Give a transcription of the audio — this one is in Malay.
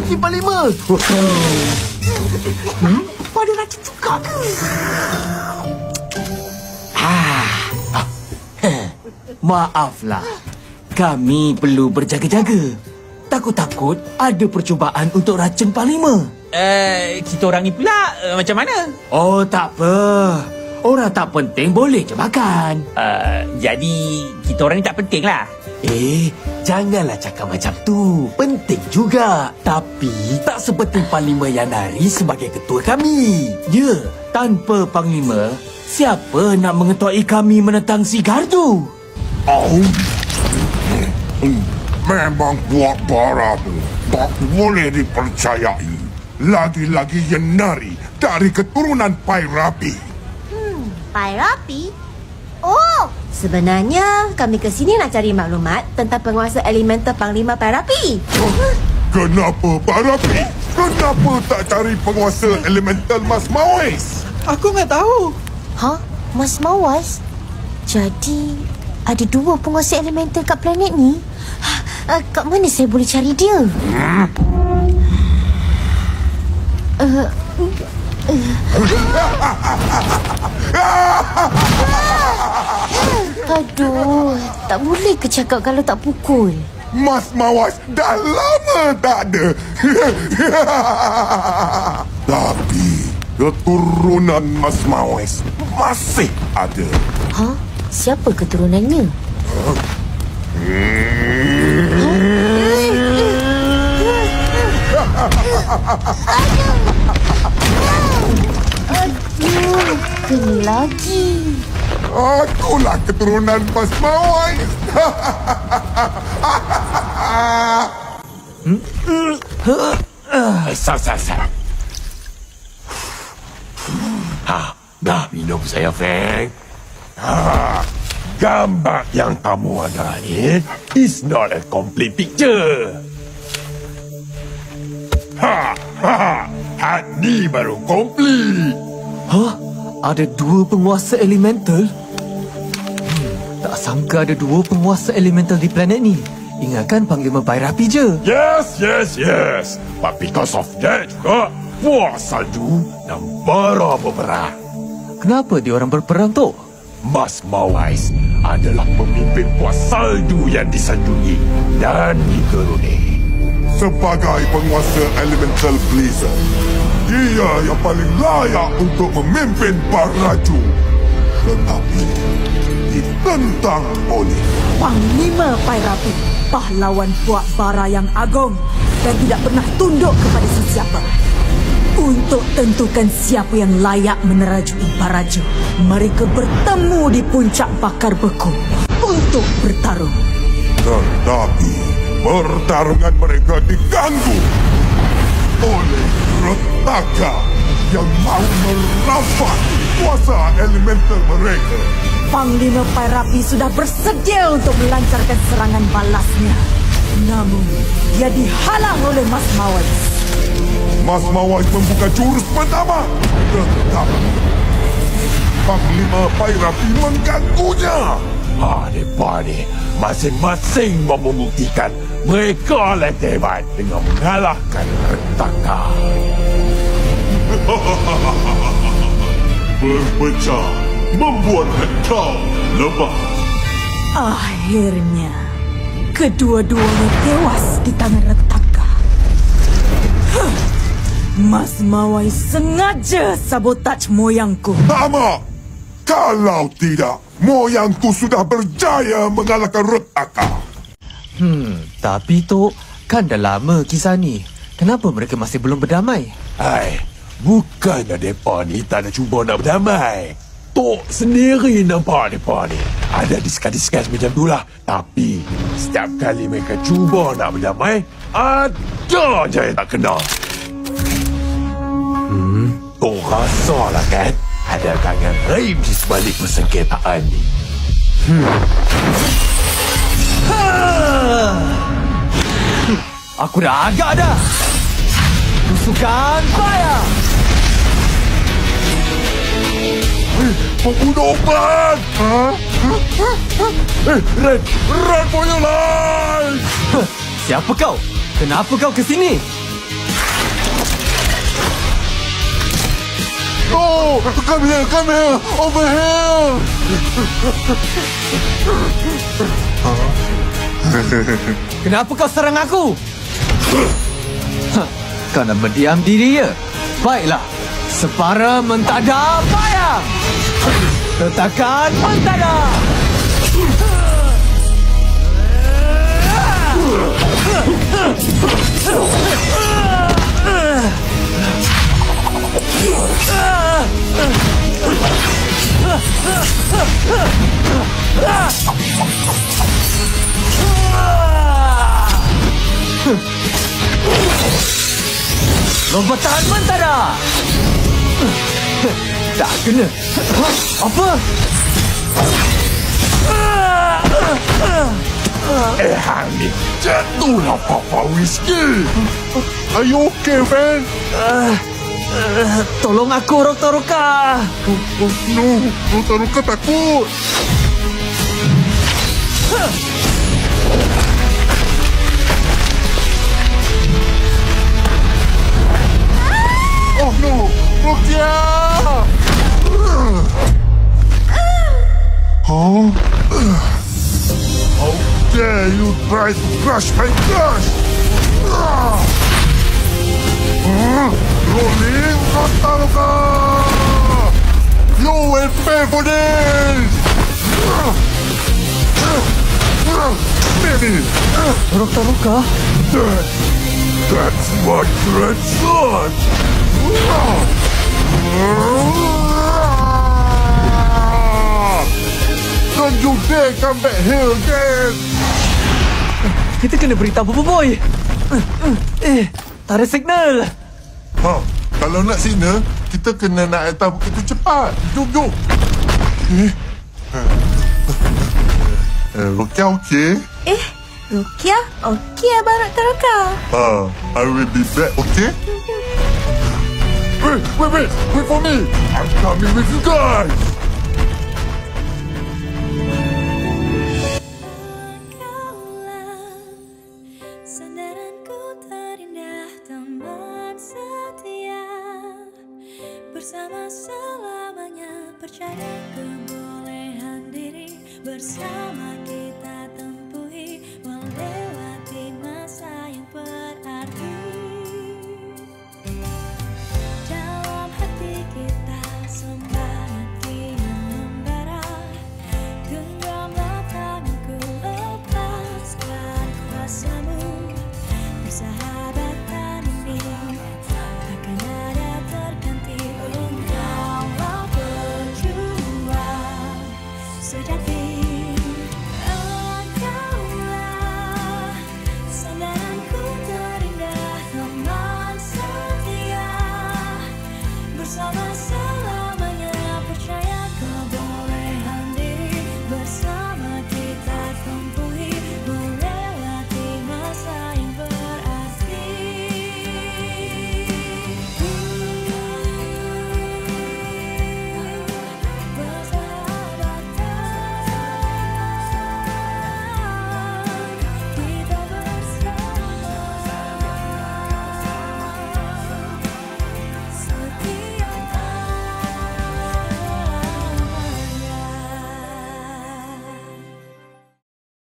Kunci Panglima. Pada racun juga ke? Maaflah. Kami perlu berjaga-jaga. Takut-takut ada percubaan untuk racun Panglima. Kita orang ni pula macam mana? Oh, tak apa. Orang tak penting boleh je makan. Jadi kita orang ni tak penting lah. Janganlah cakap macam tu. Penting juga. Tapi tak seperti Panglima Yandari sebagai ketua kami. Ya, tanpa Panglima, siapa nak mengetuai kami menentang si Gardu? Memang buat bara tu tak boleh dipercayai. Lagi-lagi Yandari dari keturunan Pairapi. Pairapi? Oh, sebenarnya kami ke sini nak cari maklumat tentang penguasa elemental Panglima Pairapi. Kenapa Pairapi? Kenapa tak cari penguasa elemental Mas Mawais? Aku nggak tahu. Mas Mawais? Jadi ada dua penguasa elemental kat planet ni? Kat mana saya boleh cari dia? Aduh, tak boleh ke cakap kalau tak pukul? Mas Mawais dah lama tak ada. Tapi keturunan Mas Mawais masih ada. Siapa keturunannya? Aduh, kena lagi. Akulah keturunan Mas Mawais. Sar. Dah minum saya, Frank. Gambar yang kamu ada ni is not a complete picture. Ni baru komplit. Ada dua penguasa elemental? Tak sangka ada dua penguasa elemental di planet ni. Ingatkan Panglima Pairapi je. Yes. But because of that juga, buah salju dan bara berperang. Kenapa diorang berperang tu? Mas Mawais adalah pemimpin buah salju yang disanjungi dan dituruni. Sebagai penguasa elemental Blizzard, dia yang paling layak untuk memimpin Baraju. Tetapi ditentang oleh Panglima Pairapi, pahlawan buak bara yang agung dan tidak pernah tunduk kepada sesiapa. Untuk tentukan siapa yang layak menerajui Baraju, mereka bertemu di puncak bakar beku untuk bertarung. Tetapi pertarungan mereka diganggu oleh Retaka yang mau merampas kuasa elemental mereka. Panglima Pairapi sudah bersedia untuk melancarkan serangan balasnya. Namun, dia dihalang oleh Mas Mawais. Mas Mawais membuka jurus pertama, tetapi Panglima Pairapi mengganggunya. Mereka ni masing-masing mau membuktikan mereka lebih hebat dengan mengalahkan Retaka. Berpecah membuat kau lemah. Akhirnya, kedua-duanya tewas di tangan Retaka. Mas Mawais sengaja sabotaj moyangku. Sama! Kalau tidak, moyangku sudah berjaya mengalahkan Retaka. Tapi Tok, kan dah lama kisah ni. Kenapa mereka masih belum berdamai? Bukannya mereka ni tak nak cuba nak berdamai. Tok sendiri nampak mereka ni ada diskus-diskus macam tu lah. Tapi setiap kali mereka cuba nak berdamai, ada je yang tak kena. Tok rasalah kan ada kangen raib di sebalik persengketaan ni. Aku dah agak dah. Tusukan fire. Pengguna obat! Red for your life! Siapa kau? Kenapa kau ke sini? Oh, come here, over here. Kenapa kau serang aku? Kau nak berdiam diri ya? Baiklah. Separa mentada bayang. Letakkan mentada. Lompatan mentara. Tak kena. Apa? Hang ni jatuhlah Papa Whisky. Are you okay, man? Tolong aku, Roka-Roka. Oh no, Roka takut. Oh no, Rokia! Huh? How dare you try to crush my crush? Rolling Roka! You will pay for this! Baby! Roka-Roka? That's my grandson. Don't you dare come back here again! Kita kena beritahu Boboiboy. Tak ada signal. Ha, kalau nak signal, kita kena naik atas bukit tu cepat. Jom. Rokia okey? Rukia? Okey, Abang Roka-Roka. I will be back, okay? Wait for me! I'm coming with you guys! Kaulah sandaranku terindah, teman setia, bersama selamanya, percaya kebolehan diri bersama.